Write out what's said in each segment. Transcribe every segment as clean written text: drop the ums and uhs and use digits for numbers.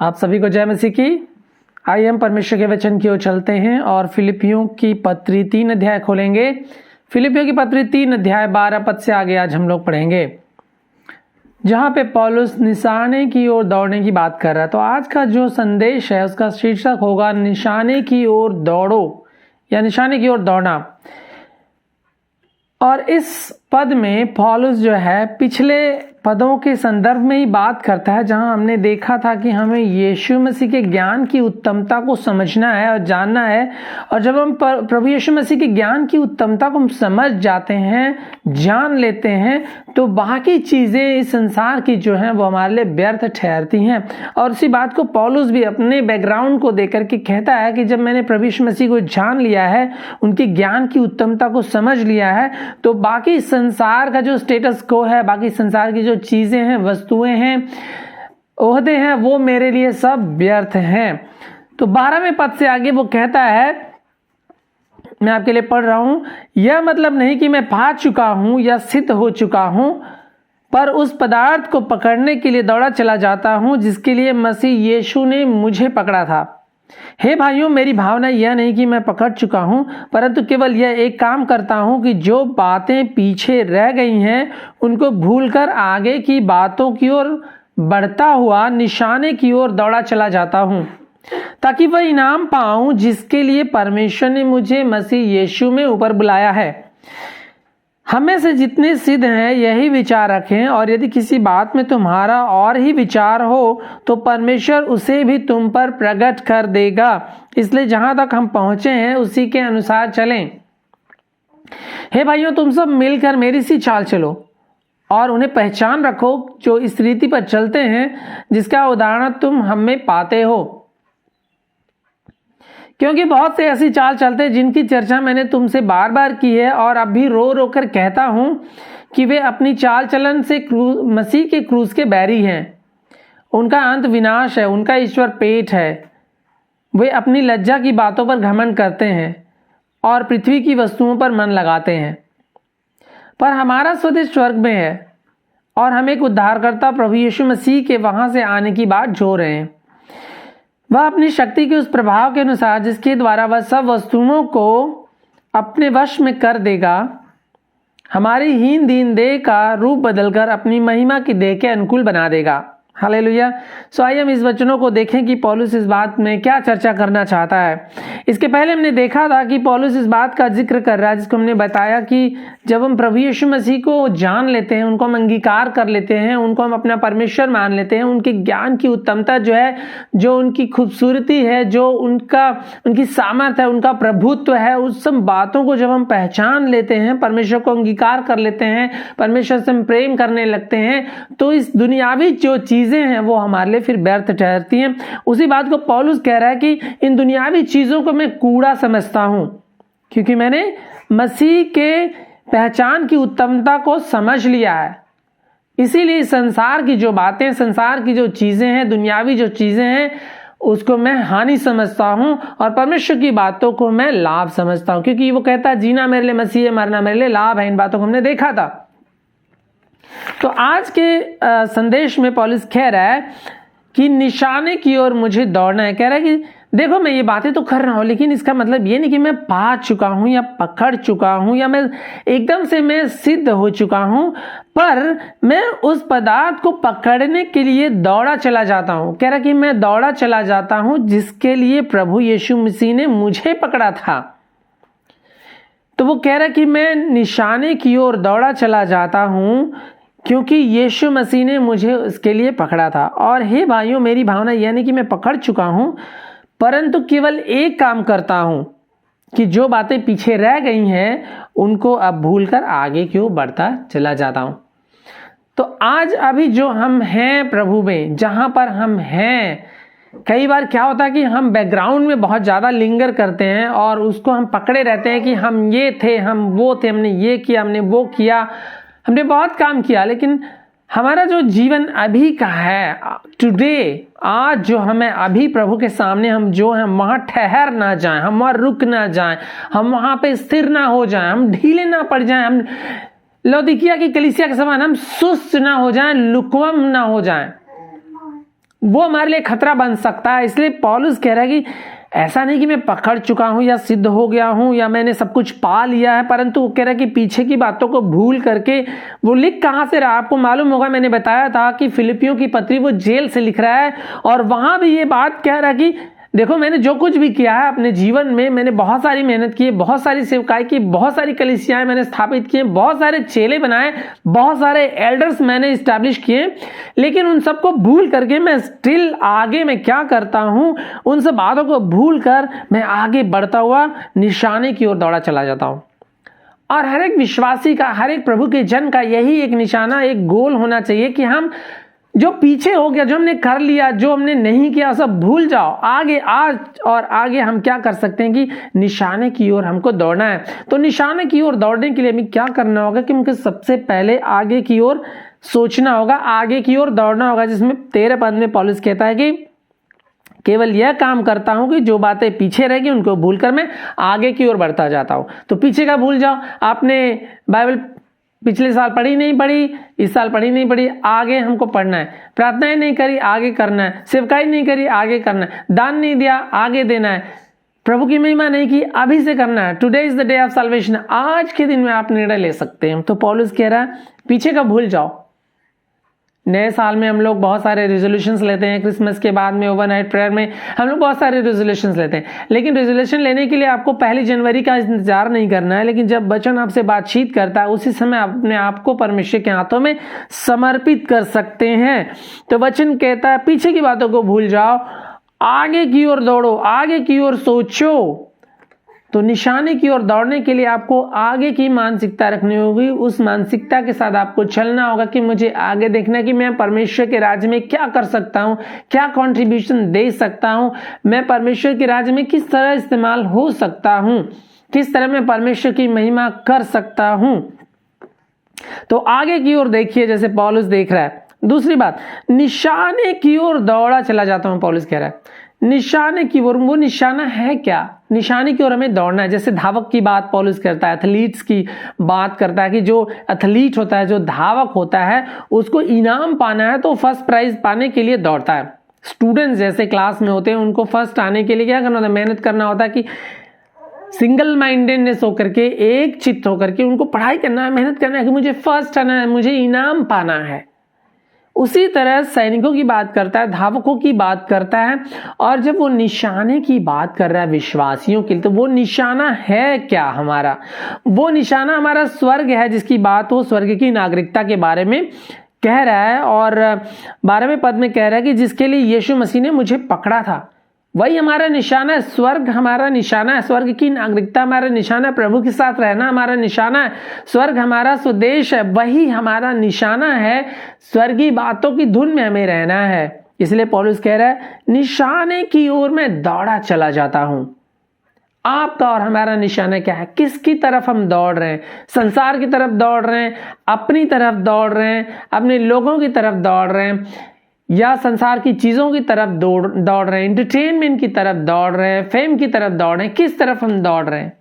आप सभी को जय मसीह की। आइए हम परमेश्वर के वचन की ओर चलते हैं और फिलिपियों की पत्री 3 अध्याय खोलेंगे। फिलिपियों की पत्री 3 अध्याय 12 पद से आगे आज हम लोग पढ़ेंगे, जहां पे पौलुस निशाने की ओर दौड़ने की बात कर रहा है। तो आज का जो संदेश है उसका शीर्षक होगा निशाने की ओर दौड़ो या निशाने की ओर दौड़ना। और इस पद में पौलुस जो है पिछले पदों के संदर्भ में ही बात करता है, जहां हमने देखा था कि हमें यीशु मसीह के ज्ञान की उत्तमता को समझना है और जानना है। और जब हम प्रभु यीशु मसीह के ज्ञान की उत्तमता को हम समझ जाते हैं, जान लेते हैं, तो बाकी चीजें इस संसार की जो हैं वो हमारे लिए व्यर्थ ठहरती हैं। और उसी बात को पौलुस भी अपने बैकग्राउंड को देकर के कहता है कि जब मैंने प्रभु यीशु मसीह को जान लिया है, उनके ज्ञान की उत्तमता को समझ लिया है, तो बाकी संसार का जो स्टेटस को है, बाकी संसार की जो चीजें हैं, वस्तुएं हैं, ओहदे हैं, वो मेरे लिए सब व्यर्थ हैं। तो 12वें पद से आगे वो कहता है, मैं आपके लिए पढ़ रहा हूं, यह मतलब नहीं कि मैं पा चुका हूं या सिद्ध हो चुका हूं, पर उस पदार्थ को पकड़ने के लिए दौड़ा चला जाता हूं जिसके लिए मसीह यीशु ने मुझे पकड़ा था। हे भाइयों, मेरी भावना यह नहीं कि मैं पकड़ चुका हूं, परंतु केवल यह एक काम करता हूं कि जो बातें पीछे रह गई हैं उनको भूलकर आगे की बातों की ओर बढ़ता हुआ निशाने की ओर दौड़ा चला जाता हूं, ताकि वह इनाम पाऊं जिसके लिए परमेश्वर ने मुझे मसीह यीशु में ऊपर बुलाया है। हमें से जितने सिद्ध हैं यही विचार रखें, और यदि किसी बात में तुम्हारा और ही विचार हो तो परमेश्वर उसे भी तुम पर प्रकट कर देगा। इसलिए जहां तक हम पहुंचे हैं उसी के अनुसार चलें। हे भाइयों, तुम सब मिलकर मेरी सी चाल चलो और उन्हें पहचान रखो जो इस रीति पर चलते हैं जिसका उदाहरण तुम हमें पाते हो। क्योंकि बहुत से ऐसी चाल चलते हैं जिनकी चर्चा मैंने तुमसे बार बार की है, और अब भी रो रो कर कहता हूं कि वे अपनी चाल चलन से मसीह के क्रूस के बैरी हैं। उनका अंत विनाश है, उनका ईश्वर पेट है। वे अपनी लज्जा की बातों पर घमंड करते हैं और पृथ्वी की वस्तुओं पर मन लगाते हैं। पर हमारा स्वदेश स्वर्ग में है और हम एक उद्धारकर्ता प्रभु यीशु मसीह के वहां से आने की बात जो रहे हैं। वह अपनी शक्ति के उस प्रभाव के अनुसार जिसके द्वारा वह सब वस्तुओं को अपने वश में कर देगा, हमारी हीन दीन देह का रूप बदलकर अपनी महिमा की देह के अनुकूल बना देगा। हालेलुया। सो आइए हम इस वचनों को देखें कि पौलुस इस बात में क्या चर्चा करना चाहता है। इसके पहले हमने देखा था कि पौलुस इस बात का जिक्र कर रहा है, जिसको हमने बताया कि जब हम प्रभु यीशु मसीह को जान लेते हैं, उनको हम अंगीकार कर लेते हैं, उनको हम अपना परमेश्वर मान लेते हैं, उनके ज्ञान की उत्तमता जो है, जो उनकी खूबसूरती है, जो उनकी सामर्थ्य है, उनका प्रभुत्व है, उस सब बातों को जब हम पहचान लेते हैं, परमेश्वर को अंगीकार कर लेते हैं, परमेश्वर से हम प्रेम करने लगते हैं, तो इस दुनियावी जो चीजें हैं वो हमारे लिए फिर व्यर्थ ठहरती हैं। उसी बात को पौलुस कह रहा है कि इन दुनियावी चीजों को मैं कूड़ा समझता हूं, क्योंकि मैंने मसीह के पहचान की उत्तमता को समझ लिया है। इसीलिए संसार की जो बातें, संसार की जो चीजें हैं, दुनियावी जो चीजें हैं, उसको मैं हानि समझता हूं और परमेश्वर की बातों को मैं लाभ समझता हूं, क्योंकि वो कहता है जीना मेरे लिए मसीह है, मरना मेरे लिए लाभ है। इन बातों को हमने देखा था। तो आज के संदेश में पौलुस कह रहा है कि निशाने की ओर मुझे दौड़ना है। कह रहा है कि देखो, मैं ये बातें तो कर रहा हूं, लेकिन इसका मतलब ये नहीं कि मैं पा चुका हूं या पकड़ चुका हूं या मैं एकदम से मैं सिद्ध हो चुका हूं, पर मैं उस पदार्थ को पकड़ने के लिए दौड़ा चला जाता हूं। कह रहा कि मैं दौड़ा चला जाता हूं जिसके लिए प्रभु यीशु मसीह ने मुझे पकड़ा था। तो वो कह रहा कि मैं निशाने की ओर दौड़ा चला जाता हूं क्योंकि यीशु मसीह ने मुझे उसके लिए पकड़ा था। और हे भाइयों, मेरी भावना यह नहीं कि मैं पकड़ चुका हूं, परंतु केवल एक काम करता हूं कि जो बातें पीछे रह गई हैं उनको अब भूलकर आगे की ओर बढ़ता चला जाता हूं। तो आज अभी जो हम हैं प्रभु में, जहां पर हम हैं, कई बार क्या होता है कि हम बैकग्राउंड में बहुत ज्यादा लिंगर करते हैं और उसको हम पकड़े रहते हैं कि हम ये थे, हम वो थे, हमने ये किया, हमने वो किया, हमने बहुत काम किया, लेकिन हमारा जो जीवन अभी का है, टुडे, आज जो हमें अभी प्रभु के सामने हम जो हैं वहां ठहर ना जाएं, हम वहां रुक ना जाएं, हम वहां पे स्थिर ना हो जाएं, हम ढीले ना पड़ जाएं, हम लौदीकिया की कलीसिया के समान हम सुस्त ना हो जाएं, लुकवम ना हो जाएं। वो हमारे लिए खतरा बन सकता है। इसलिए पौलुस कह रहा है कि ऐसा नहीं कि मैं पकड़ चुका हूं या सिद्ध हो गया हूं या मैंने सब कुछ पा लिया है, परंतु वो कह रहा है कि पीछे की बातों को भूल करके वो लिख कहां से रहा। आपको मालूम होगा, मैंने बताया था कि फिलिपियों की पत्री वो जेल से लिख रहा है और वहां भी ये बात कह रहा है कि देखो, मैंने जो कुछ भी किया है अपने जीवन में, मैंने बहुत सारी मेहनत की है, बहुत सारी सेवकाई की, बहुत सारी कलीसियाएं मैंने स्थापित की हैं, बहुत सारे चेले बनाए, बहुत सारे एल्डर्स मैंने इस्टेब्लिश किए, लेकिन उन सबको भूल करके मैं स्टिल आगे मैं क्या करता हूं, उन सब बातों को भूल कर मैं आगे बढ़ता हुआ निशाने की ओर दौड़ा चला जाता हूं। और हर एक विश्वासी का, हर एक प्रभु के जन का यही एक निशाना, एक गोल होना चाहिए कि हम जो पीछे हो गया, जो हमने कर लिया, जो हमने नहीं किया, सब भूल जाओ। आगे आज और आगे हम क्या कर सकते हैं कि निशाने की ओर हमको दौड़ना है। तो निशाने की ओर दौड़ने के लिए हमें क्या करना होगा कि हमको सबसे पहले आगे की ओर सोचना होगा, आगे की ओर दौड़ना होगा, जिसमें 13 पद में पौलुस कहता है कि केवल यह काम करता हूं कि जो बातें पीछे रहेगी उनको भूलकर मैं आगे की ओर बढ़ता जाता हूं। तो पीछे का भूल जाओ। आपने बाइबल पिछले साल पढ़ी नहीं पढ़ी, इस साल पढ़ी नहीं पढ़ी, आगे हमको पढ़ना है। प्रार्थनाएं नहीं करी, आगे करना है। सेवकाई नहीं करी, आगे करना है। दान नहीं दिया, आगे देना है। प्रभु की महिमा नहीं की, अभी से करना है। Today is the day of salvation. आज के दिन में आप निर्णय ले सकते हैं। तो पौलुस कह रहा है पीछे का भूल जाओ। नए साल में हम लोग बहुत सारे रेजोल्यूशंस लेते हैं, क्रिसमस के बाद में ओवरनाइट प्रेयर में हम लोग बहुत सारे रेजोल्यूशंस लेते हैं, लेकिन रेजोल्यूशन लेने के लिए आपको 1 जनवरी का इंतजार नहीं करना है। लेकिन जब वचन आपसे बातचीत करता है, उसी समय अपने आप को परमेश्वर के हाथों में समर्पित कर सकते हैं। तो वचन कहता है पीछे की बातों को भूल जाओ, आगे की ओर दौड़ो, आगे की ओर सोचो। तो निशाने की ओर दौड़ने के लिए आपको आगे की मानसिकता रखनी होगी। उस मानसिकता के साथ आपको चलना होगा कि मुझे आगे देखना है कि मैं परमेश्वर के राज्य में क्या कर सकता हूं, क्या कंट्रीब्यूशन दे सकता हूं, मैं परमेश्वर के राज्य में किस तरह इस्तेमाल हो सकता हूं, किस तरह मैं परमेश्वर की महिमा कर सकता हूं। तो आगे की ओर देखिए, जैसे पौलुस देख रहा है। दूसरी बात, निशाने की ओर दौड़ा चला जाता हूं, पौलुस कह रहा है निशाने की ओर। वो निशाना है क्या? निशाने की ओर हमें दौड़ना है। जैसे धावक की बात पौलुस करता है, एथलीट्स की बात करता है कि जो एथलीट होता है, जो धावक होता है, उसको इनाम पाना है तो फर्स्ट प्राइज पाने के लिए दौड़ता है। स्टूडेंट्स जैसे क्लास में होते हैं, उनको फर्स्ट आने के लिए क्या करना होता है? मेहनत करना होता है कि सिंगल माइंडेडनेस होकर के, एक चित्त होकर के उनको पढ़ाई करना है, मेहनत करना है कि मुझे फर्स्ट आना है, मुझे इनाम पाना है। उसी तरह सैनिकों की बात करता है, धावकों की बात करता है। और जब वो निशाने की बात कर रहा है विश्वासियों के लिए, तो वो निशाना है क्या हमारा? वो निशाना हमारा स्वर्ग है, जिसकी बात वो स्वर्ग की नागरिकता के बारे में कह रहा है। और 12वें पद में कह रहा है कि जिसके लिए यीशु मसीह ने मुझे पकड़ा था, वही हमारा निशाना है। स्वर्ग हमारा निशाना है, स्वर्ग की नागरिकता हमारा निशाना है, प्रभु के साथ रहना हमारा निशाना है, स्वर्ग हमारा स्वदेश है, वही हमारा निशाना है। स्वर्गीय बातों की धुन में हमें रहना है। इसलिए पौलुस कह रहा है निशाने की ओर मैं दौड़ा चला जाता हूं। आपका और हमारा निशाना क्या है? किसकी तरफ हम दौड़ रहे हैं? संसार की तरफ दौड़ रहे हैं, अपनी तरफ दौड़ रहे हैं, अपने लोगों की तरफ दौड़ रहे हैं, या संसार की चीजों की तरफ दौड़ रहे हैं, एंटरटेनमेंट की तरफ दौड़ रहे हैं, फेम की तरफ दौड़ रहे हैं? किस तरफ हम दौड़ रहे हैं?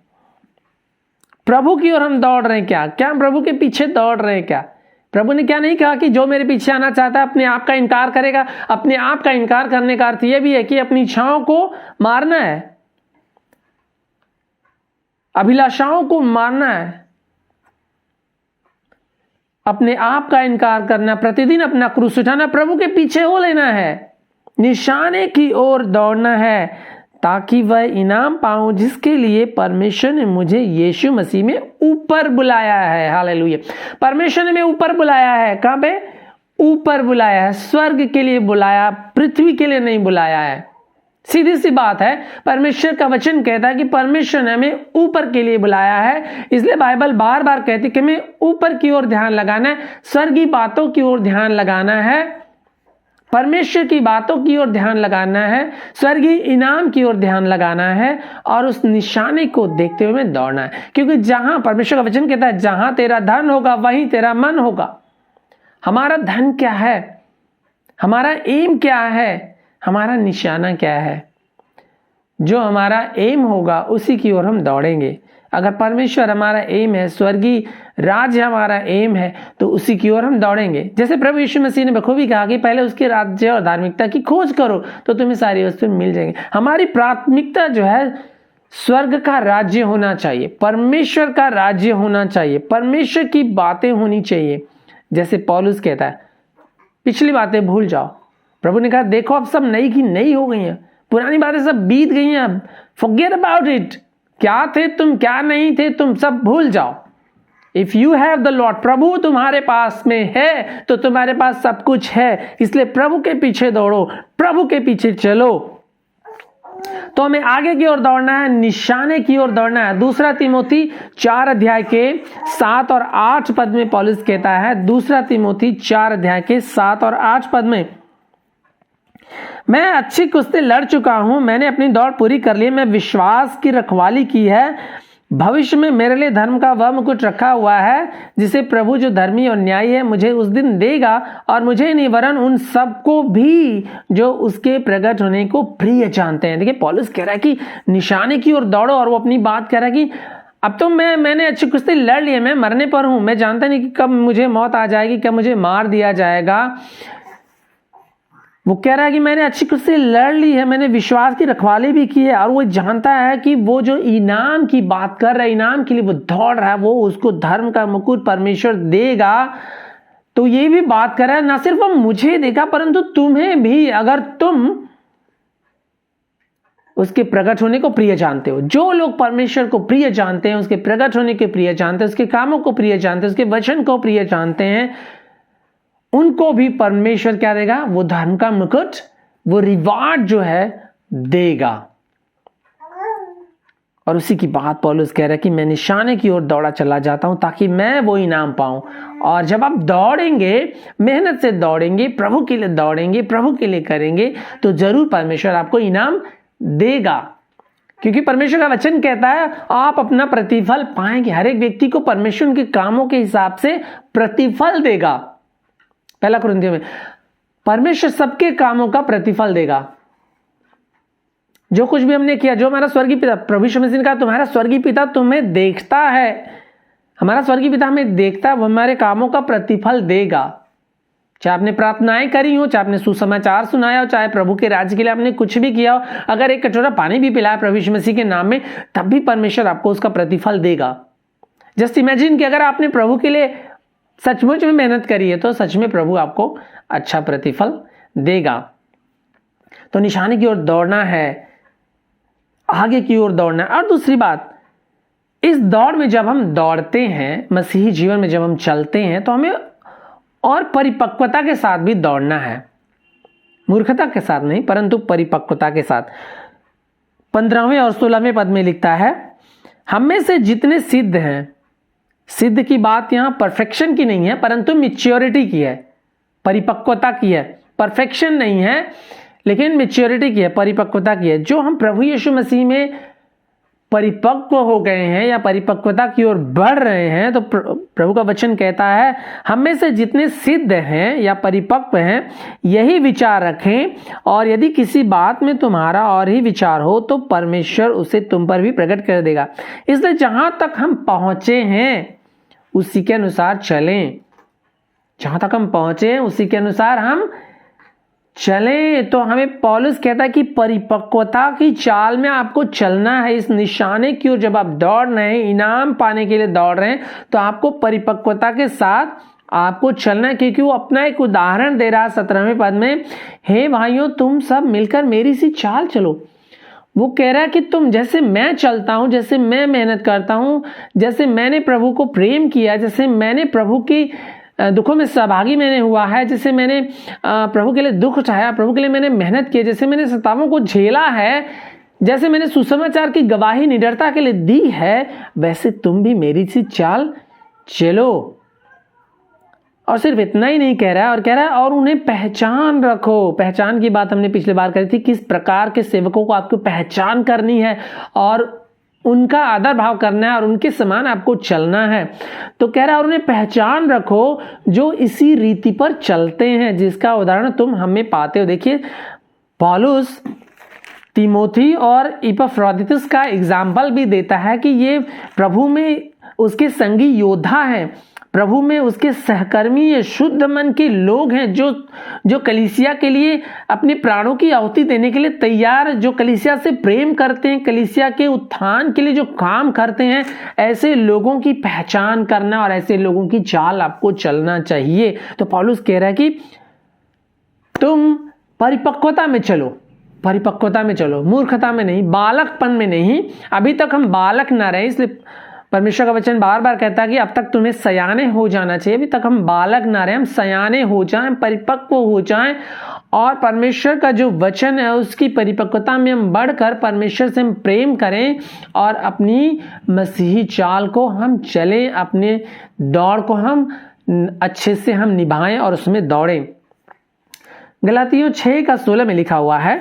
प्रभु की ओर हम दौड़ रहे हैं क्या? क्या हम प्रभु के पीछे दौड़ रहे हैं क्या? प्रभु ने क्या नहीं कहा कि जो मेरे पीछे आना चाहता है अपने आप का इनकार करेगा। अपने आप का इनकार करने का अर्थ यह भी है कि अपनी इच्छाओं को मारना है, अभिलाषाओं को मारना है, अपने आप का इनकार करना, प्रतिदिन अपना क्रूस उठाना, प्रभु के पीछे हो लेना है, निशाने की ओर दौड़ना है, ताकि वह इनाम पाऊं जिसके लिए परमेश्वर ने मुझे यीशु मसीह में ऊपर बुलाया है। हालेलुया। परमेश्वर ने मुझे ऊपर बुलाया है। कहां पे? ऊपर बुलाया है, स्वर्ग के लिए बुलाया, पृथ्वी के लिए नहीं बुलाया है। सीधी सी बात है, परमेश्वर का वचन कहता है कि परमेश्वर ने हमें ऊपर के लिए बुलाया है। इसलिए बाइबल बार बार कहती है कि हमें ऊपर की ओर ध्यान लगाना है, स्वर्गीय बातों की ओर ध्यान लगाना है, परमेश्वर की बातों की ओर ध्यान लगाना है, स्वर्गीय इनाम की ओर ध्यान लगाना है, और उस निशाने को देखते हुए हमें दौड़ना है। क्योंकि जहां, परमेश्वर का वचन कहता है, जहां तेरा धन होगा वहीं तेरा मन होगा। हमारा धन क्या है? हमारा एम क्या है? हमारा निशाना क्या है? जो हमारा एम होगा उसी की ओर हम दौड़ेंगे। अगर परमेश्वर हमारा एम है, स्वर्गीय राज्य हमारा एम है, तो उसी की ओर हम दौड़ेंगे। जैसे प्रभु यीशु मसीह ने बखूबी कहा कि पहले उसके राज्य और धार्मिकता की खोज करो तो तुम्हें सारी वस्तुएं मिल जाएंगी। हमारी प्राथमिकता जो है स्वर्ग का राज्य होना चाहिए, परमेश्वर का राज्य होना चाहिए, परमेश्वर की बातें होनी चाहिए। जैसे पौलुस कहता है पिछली बातें भूल जाओ। प्रभु ने कहा देखो अब सब नई की नई हो गई हैं, पुरानी बातें सब बीत गई हैं, अब फॉरगेट अबाउट इट। क्या थे तुम, क्या नहीं थे तुम, सब भूल जाओ। If you have the Lord, प्रभु तुम्हारे पास में है तो तुम्हारे पास सब कुछ है। इसलिए प्रभु के पीछे दौड़ो, प्रभु के पीछे चलो। तो हमें आगे की ओर दौड़ना है, निशाने की ओर दौड़ना है। दूसरा तिमोथी 4 अध्याय के 7 और 8 पद में पौलुस कहता है, दूसरा तिमोथी 4 अध्याय के 7 और 8 पद में, मैं अच्छी कुश्ती लड़ चुका हूं, मैंने अपनी दौड़ पूरी कर ली, मैं विश्वास की रखवाली की है। भविष्य में मेरे लिए धर्म का वह मुकुट रखा हुआ है जिसे प्रभु जो धर्मी और न्यायी है मुझे उस दिन देगा, और मुझे नहीं वरन उन सबको भी जो उसके प्रकट होने को प्रिय जानते हैं। देखिए पौलुस कह रहा है कि निशाने की ओर दौड़ो, और वो अपनी बात कह रहा है कि अब तो मैंने अच्छी कुश्ती लड़ ली है, मैं मरने पर हूं, मैं जानता नहीं कि कब मुझे मौत आ जाएगी, कब मुझे मार दिया जाएगा। वो कह रहा है कि मैंने अच्छी कुश्ती लड़ ली है, मैंने विश्वास की रखवाली भी की है, और वो जानता है कि वो जो इनाम की बात कर रहा है, इनाम के लिए वो दौड़ रहा है, वो उसको धर्म का मुकुट परमेश्वर देगा। तो ये भी बात कर रहा है ना सिर्फ वो मुझे देगा परंतु तुम्हें भी, अगर तुम उसके प्रकट होने को प्रिय जानते हो। जो लोग परमेश्वर को प्रिय जानते हैं, उसके प्रकट होने के प्रिय जानते हैं, उसके कामों को प्रिय जानते हैं, उसके वचन को प्रिय जानते हैं, उनको भी परमेश्वर क्या देगा, वो धर्म का मुकुट, वो रिवार्ड जो है देगा। और उसी की बात पौलुस कह रहा है कि मैं निशाने की ओर दौड़ा चला जाता हूं ताकि मैं वो इनाम पाऊं। और जब आप दौड़ेंगे, मेहनत से दौड़ेंगे, प्रभु के लिए दौड़ेंगे, प्रभु के लिए करेंगे, तो जरूर परमेश्वर आपको इनाम देगा। क्योंकि परमेश्वर का वचन कहता है आप अपना प्रतिफल पाएंगे। हर एक व्यक्ति को परमेश्वर उनके कामों के हिसाब से प्रतिफल देगा। पहला कुरिन्थियों में परमेश्वर सबके कामों का प्रतिफल देगा। जो कुछ भी हमने किया, जो हमारा स्वर्गीय पिता, प्रभु यीशु मसीह ने कहा तुम्हारा स्वर्गीय पिता तुम्हें देखता है, हमारा स्वर्गीय पिता हमें देखता है, वो हमारे कामों का प्रतिफल देगा। चाहे आपने प्रार्थनाएं करी हो, चाहे आपने सुसमाचार सुनाया हो, चाहे प्रभु के राज्य के लिए आपने कुछ भी किया हो, अगर एक कटोरा पानी भी पिलाया प्रभु यीशु मसीह के नाम में, तब भी परमेश्वर आपको उसका प्रतिफल देगा। जस्ट इमेजिन कि अगर आपने प्रभु के लिए सचमुच में मेहनत करी है तो सच में प्रभु आपको अच्छा प्रतिफल देगा। तो निशाने की ओर दौड़ना है, आगे की ओर दौड़ना है। और दूसरी बात, इस दौड़ में जब हम दौड़ते हैं, मसीही जीवन में जब हम चलते हैं, तो हमें और परिपक्वता के साथ भी दौड़ना है। मूर्खता के साथ नहीं, परंतु परिपक्वता के साथ। 15वें और 16वें पद में लिखता है, हम में से जितने सिद्ध हैं, सिद्ध की बात यहां परफेक्शन की नहीं है परंतु मैच्योरिटी की है, परिपक्वता की है। परफेक्शन नहीं है लेकिन मैच्योरिटी की है, परिपक्वता की है। जो हम प्रभु यीशु मसीह में परिपक्व हो गए हैं या परिपक्वता की ओर बढ़ रहे हैं, तो प्रभु का वचन कहता है हम में से जितने सिद्ध हैं या परिपक्व हैं यही विचार रखें, और यदि किसी बात में तुम्हारा और ही विचार हो तो परमेश्वर उसे तुम पर भी प्रकट कर देगा। इसलिए जहां तक हम पहुंचे हैं उसी के अनुसार चलें। जहां तक हम पहुंचे उसी के अनुसार हम चलें। तो हमें पौलुस कहता है कि परिपक्वता की चाल में आपको चलना है। इस निशाने की ओर जब आप दौड़ रहे हैं, इनाम पाने के लिए दौड़ रहे हैं, तो आपको परिपक्वता के साथ आपको चलना है। क्योंकि वो अपना एक उदाहरण दे रहा है 17वें पद में, हे भाइयों तुम सब मिलकर मेरी सी चाल चलो। वो कह रहा है कि तुम जैसे मैं चलता हूं, जैसे मैं मेहनत करता हूं, जैसे मैंने प्रभु को प्रेम किया, जैसे मैंने प्रभु की दुखों में सहभागी मैंने हुआ है, जैसे मैंने प्रभु के लिए दुख उठाया, प्रभु के लिए मैंने मेहनत की, जैसे मैंने सतावों को झेला है, जैसे मैंने सुसमाचार की गवाही निडरता के लिए दी है, वैसे तुम भी मेरी सी चाल चलो। और सिर्फ इतना ही नहीं कह रहा है, और कह रहा है और उन्हें पहचान रखो। पहचान की बात हमने पिछली बार करी थी, किस प्रकार के सेवकों को आपको पहचान करनी है और उनका आदर भाव करना है और उनके समान आपको चलना है। तो कह रहा है और उन्हें पहचान रखो जो इसी रीति पर चलते हैं जिसका उदाहरण तुम हमें पाते हो। देखिए पौलुस तिमोथी और इपफ्रोदितुस का एग्जाम्पल भी देता है कि ये प्रभु में उसके संगी योद्धा हैं, प्रभु में उसके सहकर्मी, ये शुद्ध मन के लोग हैं जो कलीसिया के लिए अपने प्राणों की आहुति देने के लिए तैयार, जो कलीसिया से प्रेम करते हैं, कलीसिया के उत्थान के लिए जो काम करते हैं। ऐसे लोगों की पहचान करना और ऐसे लोगों की चाल आपको चलना चाहिए। तो पौलुस कह रहा है कि तुम परिपक्वता में चलो, परिपक्वता में चलो, मूर्खता में नहीं, बालकपन में नहीं। अभी तक हम बालक ना रहे, इसलिए परमेश्वर का वचन बार बार कहता है कि अब तक तुम्हें सयाने हो जाना चाहिए। अभी तक हम बालक ना रहे, हम सयाने हो जाएं, परिपक्व हो जाएं और परमेश्वर का जो वचन है उसकी परिपक्वता में हम बढ़कर परमेश्वर से हम प्रेम करें और अपनी मसीही चाल को हम चलें, अपने दौड़ को हम अच्छे से हम निभाएं और उसमें दौड़ें। गलातियों 6:16 में लिखा हुआ है,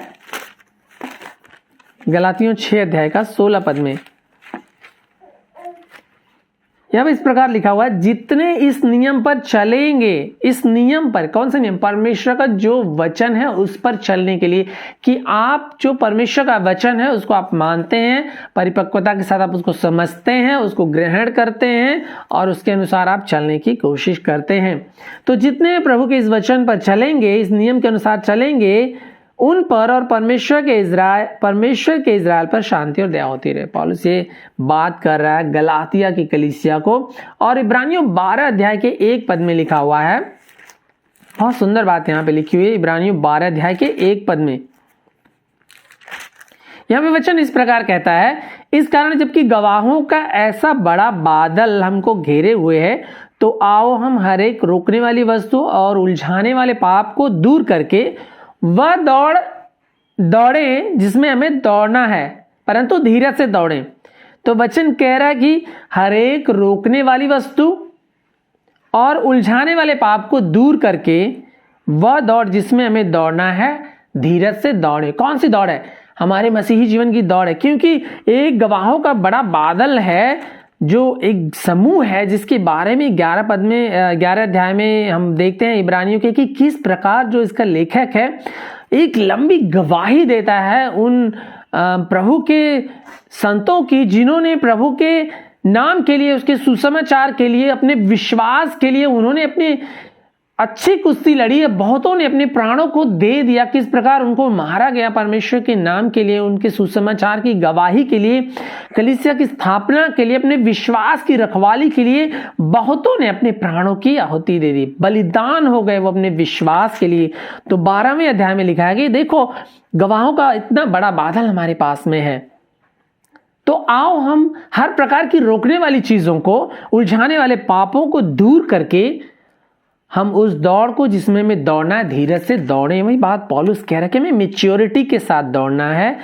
गलातियों 6 अध्याय का 16 पद में यह इस प्रकार लिखा हुआ है, जितने इस नियम पर चलेंगे, इस नियम पर, कौन सा नियम? परमेश्वर का जो वचन है उस पर चलने के लिए, कि आप जो परमेश्वर का वचन है उसको आप मानते हैं, परिपक्वता के साथ आप उसको समझते हैं, उसको ग्रहण करते हैं और उसके अनुसार आप चलने की कोशिश करते हैं। तो जितने प्रभु के इस वचन पर चलेंगे, इस नियम के अनुसार चलेंगे, उन पर और परमेश्वर के इज़राइल पर शांति और दया होती रहे। पौलुस ये बात कर रहा है गलातिया की कलीसिया को, और इब्रानियों 12 अध्याय के 1 पद में लिखा हुआ है, बहुत सुंदर बात यहाँ पे लिखी हुई है। इब्रानियों 12 अध्याय के 1 पद में यहाँ पे वचन इस प्रकार कहता है, इस कारण जबकि गवाहों का ऐसा बड़ा बादल हमको घेरे हुए है, तो आओ हम हर एक रोकने वाली वस्तु और उलझाने वाले पाप को दूर करके वह दौड़े जिसमें हमें दौड़ना है, परंतु धीरज से दौड़ें। तो वचन कह रहा है कि हर एक रोकने वाली वस्तु और उलझाने वाले पाप को दूर करके वह दौड़ जिसमें हमें दौड़ना है, धीरज से दौड़े। कौन सी दौड़ है? हमारे मसीही जीवन की दौड़ है, क्योंकि एक गवाहों का बड़ा बादल है, जो एक समूह है जिसके बारे में 11 अध्याय में हम देखते हैं इब्रानियों के, कि किस प्रकार जो इसका लेखक है एक लंबी गवाही देता है उन प्रभु के संतों की, जिन्होंने प्रभु के नाम के लिए, उसके सुसमाचार के लिए, अपने विश्वास के लिए उन्होंने अपनी अच्छी कुश्ती लड़ी है। बहुतों ने अपने प्राणों को दे दिया, किस प्रकार उनको मारा गया परमेश्वर के नाम के लिए, उनके सुसमाचार की गवाही के लिए, कलीसिया की स्थापना के लिए, अपने विश्वास की रखवाली के लिए बहुतों ने अपने प्राणों की आहुति दे दी, बलिदान हो गए वो अपने विश्वास के लिए। तो 12वें अध्याय में लिखा है कि देखो गवाहों का इतना बड़ा बादल हमारे पास में है, तो आओ हम हर प्रकार की रोकने वाली चीजों को, उलझाने वाले पापों को दूर करके हम उस दौड़ को जिसमें हमें दौड़ना है, धीरज से दौड़े। वही बात पौलुस कह रहा है कि हमें मैच्योरिटी के साथ दौड़ना है,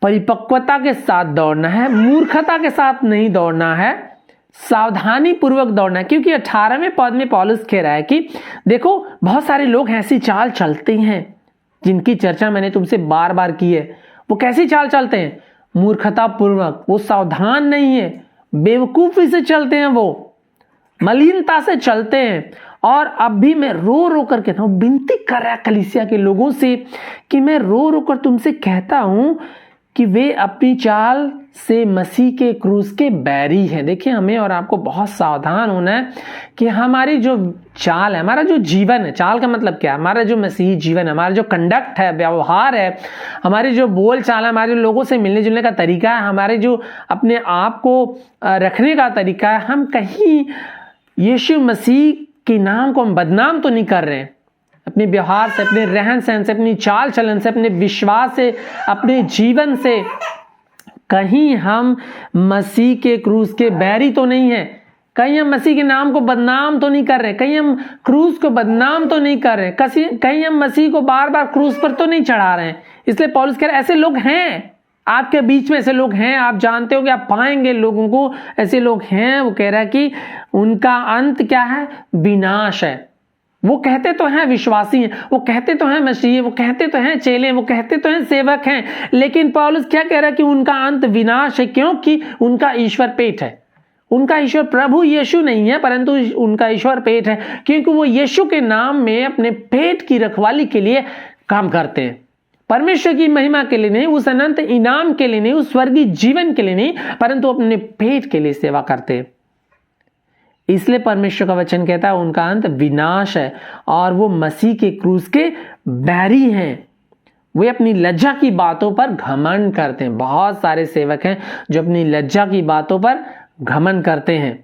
परिपक्वता के साथ दौड़ना है, मूर्खता के साथ नहीं दौड़ना है, सावधानी पूर्वक दौड़ना है। क्योंकि 18वें पद में पौलुस कह रहा है कि देखो बहुत सारे लोग ऐसी चाल चलते हैं जिनकी चर्चा मैंने तुमसे बार बार की है। वो कैसी चाल चलते हैं? मूर्खता पूर्वक, वो सावधान नहीं है, बेवकूफी से चलते हैं, वो मलिनता से चलते हैं। और अब भी मैं रो रो कर कहता हूं, विनती कर रहा है कलीसिया के लोगों से कि मैं रो रो कर तुमसे कहता हूं कि वे अपनी चाल से मसीह के क्रूस के बैरी हैं। देखिए हमें और आपको बहुत सावधान होना है कि हमारी जो चाल है, हमारा जो जीवन है, चाल का मतलब क्या है? हमारा जो मसीही जीवन है, हमारा जो कंडक्ट है, व्यवहार है, हमारी जो बोल चाल है, हमारे लोगों से मिलने जुलने का तरीका है, हमारे जो अपने आप को रखने का तरीका है, हम कहीं यीशु मसीह के नाम को हम बदनाम तो नहीं कर रहे हैं? अपने व्यवहार से, अपने रहन सहन से, अपनी चाल चलन से, अपने विश्वास से, अपने जीवन से कहीं हम मसीह के क्रूस के बैरी तो नहीं है? कहीं हम मसीह के नाम को बदनाम तो नहीं कर रहे? कहीं हम क्रूस को बदनाम तो नहीं कर रहे? कहीं हम मसीह को बार बार क्रूस पर तो नहीं चढ़ा रहे हैं? इसलिए पौलुस कह रहे हैं ऐसे लोग हैं आपके बीच में, ऐसे लोग हैं, आप जानते हो कि आप पाएंगे लोगों को, ऐसे लोग हैं। वो कह रहा है कि उनका अंत क्या है? विनाश है। वो कहते तो हैं विश्वासी हैं, वो कहते तो हैं मसीही, वो कहते तो हैं चेले, वो कहते तो हैं सेवक हैं, लेकिन पौलुस क्या कह रहा है कि उनका अंत विनाश है। क्योंकि उनका ईश्वर पेट है। उनका ईश्वर प्रभु यीशु नहीं है, परंतु उनका ईश्वर पेट है, क्योंकि वो यीशु के नाम में अपने पेट की रखवाली के लिए काम करते हैं। परमेश्वर की महिमा के लिए नहीं, उस अनंत इनाम के लिए नहीं, उस स्वर्गीय जीवन के लिए नहीं, परंतु अपने पेट के लिए सेवा करते। इसलिए परमेश्वर का वचन कहता है उनका अंत विनाश है और वो मसीह के क्रूस के बैरी हैं। वे अपनी लज्जा की बातों पर घमंड करते हैं। बहुत सारे सेवक हैं जो अपनी लज्जा की बातों पर घमंड करते हैं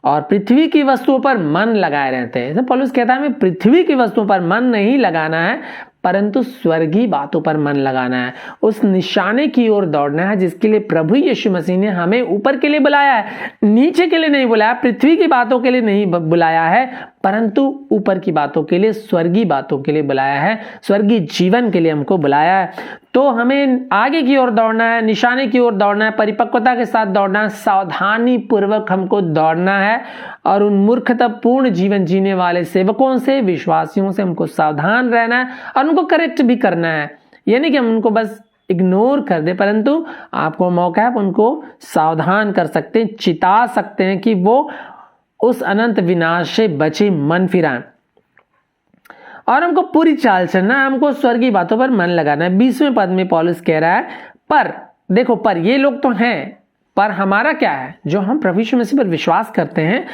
और पृथ्वी की वस्तुओं पर मन लगाए रहते हैं। पौलुस कहता है हमें पृथ्वी की वस्तुओं पर मन नहीं लगाना है, परंतु स्वर्गीय बातों पर मन लगाना है, उस निशाने की ओर दौड़ना है जिसके लिए प्रभु यीशु मसीह ने हमें ऊपर के लिए बुलाया है, नीचे के लिए नहीं बुलाया, पृथ्वी की बातों के लिए नहीं बुलाया है, परंतु ऊपर की बातों के लिए, स्वर्गीय बातों के लिए बुलाया है, स्वर्गीय जीवन के लिए हमको बुलाया है। तो हमें आगे की ओर दौड़ना है, निशाने की ओर दौड़ना है, परिपक्वता के साथ दौड़ना है, सावधानी पूर्वक हमको दौड़ना है और उन मूर्खतापूर्ण जीवन जीने वाले सेवकों से, विश्वासियों से हमको सावधान रहना है और उनको करेक्ट भी करना है। यानी कि हम उनको बस इग्नोर कर दे, परंतु आपको मौका है, आप उनको सावधान कर सकते हैं, चिता सकते हैं कि वो उस अनंत विनाश से बचे मन फिराएं। और हमको पूरी चाल चलना, हमको स्वर्गीय बातों पर मन लगाना है। 20वें पद में पौलुस कह रहा है पर देखो, पर ये लोग तो हैं, पर हमारा क्या है? जो हम प्रभु यीशु मसीह पर विश्वास करते हैं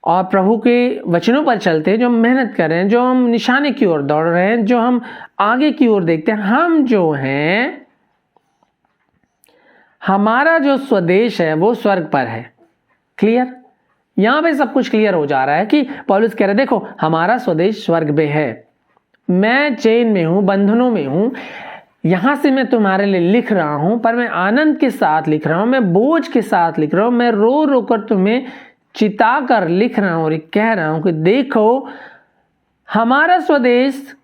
और प्रभु के वचनों पर चलते हैं, जो हम मेहनत कर रहे हैं, जो हम निशाने की ओर दौड़ रहे हैं, जो हम आगे की ओर देखते हैं, हम जो हैं, हमारा जो स्वदेश है वो स्वर्ग पर है। क्लियर? यहां पे सब कुछ क्लियर हो जा रहा है कि पौलुस कह रहे हैं देखो, हमारा स्वदेश स्वर्ग में है। मैं चेन में हूं, बंधनों में हूं, यहां से मैं तुम्हारे लिए लिख रहा हूं, पर मैं आनंद के साथ लिख रहा हूं, मैं बोझ के साथ लिख रहा हूं, मैं रो रो कर तुम्हें चिता कर लिख रहा हूं और कह रहा हूं कि देखो, हमारा स्वदेश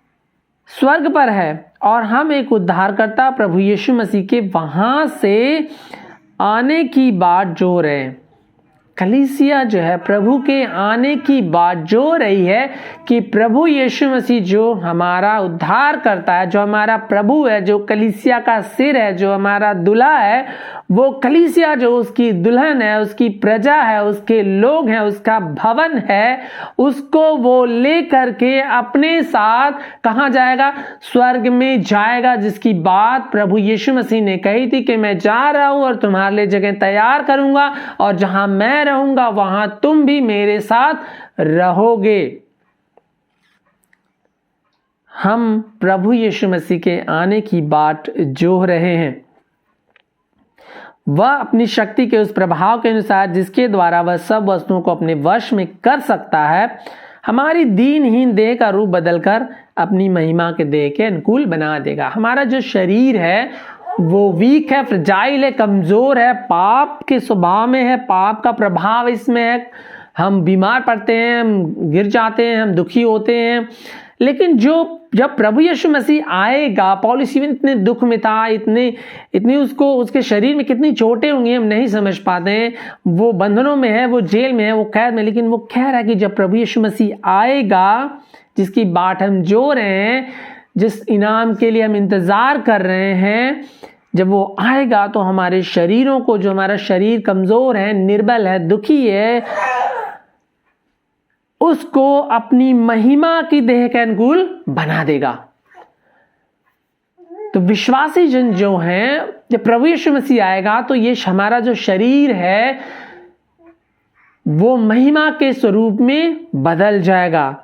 स्वर्ग पर है और हम एक उद्धारकर्ता प्रभु यीशु मसीह के वहां से आने की बाट जो रहे हैं। कलीसिया जो है प्रभु के आने की बात जो रही है कि प्रभु यीशु मसीह जो हमारा उद्धार करता है, जो हमारा प्रभु है, जो कलीसिया का सिर है, जो हमारा दूल्हा है, वो कलीसिया जो उसकी दुल्हन है, उसकी प्रजा है, उसके लोग हैं, उसका भवन है, उसको वो ले करके अपने साथ कहां जाएगा? स्वर्ग में जाएगा, जिसकी बात प्रभु यीशु मसीह ने कही थी कि मैं जा रहा हूं और तुम्हारे लिए जगह तैयार करूंगा और जहां मैं रहूंगा वहां तुम भी मेरे साथ रहोगे। हम प्रभु यीशु मसीह के आने की बाट जोह रहे हैं। वह अपनी शक्ति के उस प्रभाव के अनुसार जिसके द्वारा वह सब वस्तुओं को अपने वश में कर सकता है, हमारी दीनहीन देह का रूप बदलकर अपनी महिमा के देह के अनुकूल बना देगा। हमारा जो शरीर है वो वीक है, फ्रजाइल है, कमजोर है, पाप के स्वभाव में है, पाप का प्रभाव इसमें है, हम बीमार पड़ते हैं, हम गिर जाते हैं, हम दुखी होते हैं। लेकिन जब प्रभु यीशु मसीह आएगा, पौलुस इतने दुख में था, इतनी उसको, उसके शरीर में कितनी चोटें होंगी हम नहीं समझ पाते हैं। वो बंधनों में है, वो जेल में है, वो कैद में, लेकिन वो कह रहा है कि जब प्रभु यीशु मसीह आएगा, जिसकी बाट हम जो रहे हैं, जिस इनाम के लिए हम इंतजार कर रहे हैं, जब वो आएगा तो हमारे शरीरों को, जो हमारा शरीर कमजोर है, निर्बल है, दुखी है, उसको अपनी महिमा की देह के अनुकूल बना देगा। तो विश्वासी जन जो हैं, जब प्रभु यीशु मसीह आएगा तो ये हमारा जो शरीर है वो महिमा के स्वरूप में बदल जाएगा।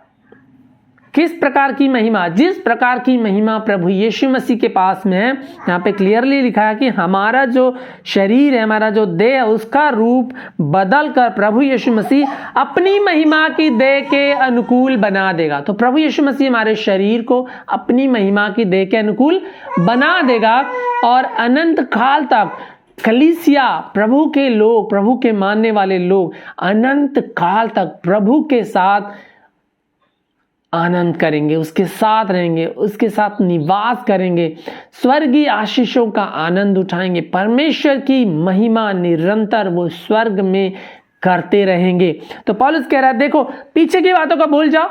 किस प्रकार की महिमा? जिस प्रकार की महिमा प्रभु यीशु मसीह के पास में है। यहाँ पे क्लियरली लिखा है कि हमारा जो शरीर है, हमारा जो देह है, उसका रूप बदल कर प्रभु यीशु मसीह अपनी महिमा की देह के अनुकूल बना देगा। तो प्रभु यीशु मसीह हमारे शरीर को अपनी महिमा की देह के अनुकूल बना देगा और अनंत काल तक कलीसिया, प्रभु के लोग, प्रभु के मानने वाले लोग अनंत काल तक प्रभु के साथ आनंद करेंगे, उसके साथ रहेंगे, उसके साथ निवास करेंगे, स्वर्गीय आशीषों का आनंद उठाएंगे, परमेश्वर की महिमा निरंतर वो स्वर्ग में करते रहेंगे। तो पौलुस कह रहा है देखो, पीछे की बातों का भूल जाओ,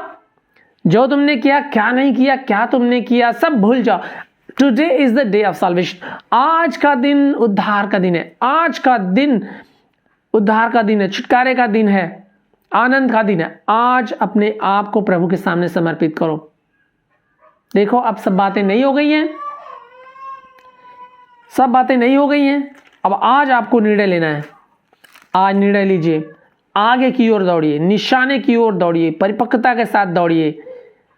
जो तुमने किया, क्या नहीं किया, क्या तुमने किया, सब भूल जाओ। Today is the day of salvation. आज का दिन उद्धार का दिन है, आज का दिन उद्धार का दिन है, छुटकारे का दिन है, आनंद का दिन है। आज अपने आप को प्रभु के सामने समर्पित करो। देखो अब सब बातें नहीं हो गई हैं, सब बातें नहीं हो गई हैं। अब आज आपको निर्णय लेना है। आज निर्णय लीजिए, आगे की ओर दौड़िए, निशाने की ओर दौड़िए, परिपक्वता के साथ दौड़िए,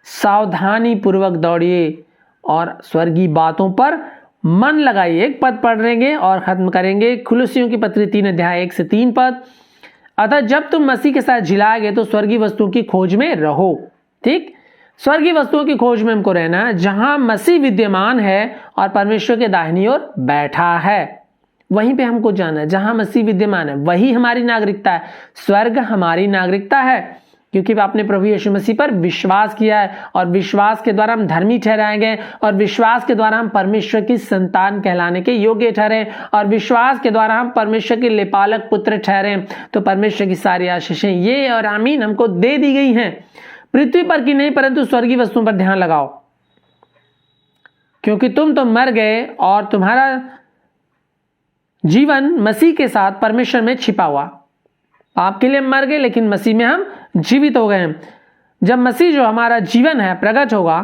सावधानी पूर्वक दौड़िए और स्वर्गीय बातों पर मन लगाइए। एक पद पढ़ेंगे और खत्म करेंगे। कुलुस्सियों की पत्री 3 अध्याय 1 से 3 पद। अतः जब तुम मसीह के साथ जिलाए गए तो स्वर्गीय वस्तुओं की खोज में रहो। ठीक, स्वर्गीय वस्तुओं की खोज में हमको रहना है, जहां मसीह विद्यमान है और परमेश्वर के दाहिनी ओर बैठा है। वहीं पे हमको जाना है, जहां मसीह विद्यमान है वही हमारी नागरिकता है। स्वर्ग हमारी नागरिकता है, क्योंकि आपने प्रभु यीशु मसीह पर विश्वास किया है और विश्वास के द्वारा हम धर्मी ठहराए गए और विश्वास के द्वारा हम परमेश्वर की संतान कहलाने के योग्य ठहरे और विश्वास के द्वारा हम परमेश्वर के लेपालक पुत्र ठहरे। तो परमेश्वर की सारी आशीषें ये और आमीन हमको दे दी गई हैं, पृथ्वी पर की नहीं परंतु स्वर्गीय वस्तुओं पर ध्यान लगाओ, क्योंकि तुम तो मर गए और तुम्हारा जीवन मसीह के साथ परमेश्वर में छिपा हुआ। पाप के लिए मर गए लेकिन मसीह में हम जीवित हो गए हैं। जब मसीह जो हमारा जीवन है प्रकट होगा,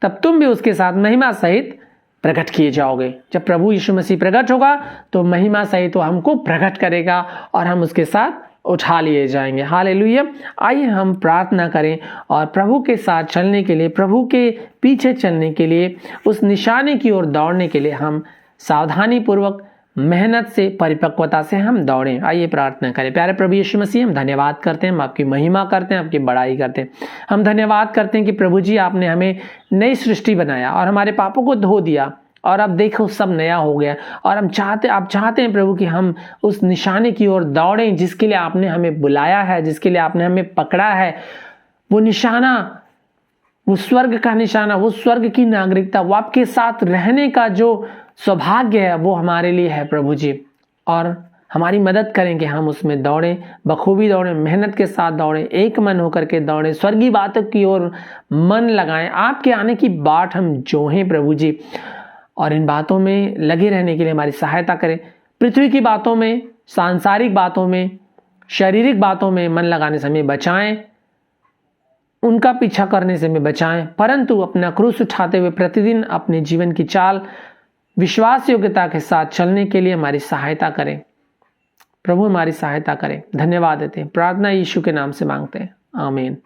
तब तुम भी उसके साथ महिमा सहित प्रकट किए जाओगे। जब प्रभु यीशु मसीह प्रकट होगा तो महिमा सहित वो हमको प्रकट करेगा और हम उसके साथ उठा लिए जाएंगे। हालेलुया। आइए हम प्रार्थना करें और प्रभु के साथ चलने के लिए, प्रभु के पीछे चलने के लिए, उस निशाने की ओर दौड़ने के लिए हम सावधानी पूर्वक, मेहनत से, परिपक्वता से हम दौड़ें। आइए प्रार्थना करें। प्यारे प्रभु यीशु मसीह, हम धन्यवाद करते हैं, हम आपकी महिमा करते हैं, आपकी बड़ाई करते हैं। हम धन्यवाद करते हैं कि प्रभु जी आपने हमें नई सृष्टि बनाया और हमारे पापों को धो दिया और अब देखो सब नया हो गया और आप चाहते हैं प्रभु कि हम उस निशाने की ओर दौड़ें जिसके लिए आपने हमें बुलाया है, जिसके लिए आपने हमें पकड़ा है। वो निशाना, वो स्वर्ग का निशाना, वो स्वर्ग की नागरिकता, वो आपके साथ रहने का जो सौभाग्य है वो हमारे लिए है प्रभु जी। और हमारी मदद करें कि हम उसमें दौड़ें, बखूबी दौड़ें, मेहनत के साथ दौड़ें, एक मन होकर के दौड़ें, स्वर्गीय बातों की ओर मन लगाएं, आपके आने की बाट हम जोहें प्रभु जी। और इन बातों में लगे रहने के लिए हमारी सहायता करें। पृथ्वी की बातों में, सांसारिक बातों में, शारीरिक बातों में मन लगाने से हमें बचाएं, उनका पीछा करने से हमें बचाएं, परंतु अपना क्रूस उठाते हुए प्रतिदिन अपने जीवन की चाल विश्वास योग्यता के साथ चलने के लिए हमारी सहायता करें। प्रभु हमारी सहायता करें। धन्यवाद देते हैं। प्रार्थना यीशु के नाम से मांगते हैं, आमीन।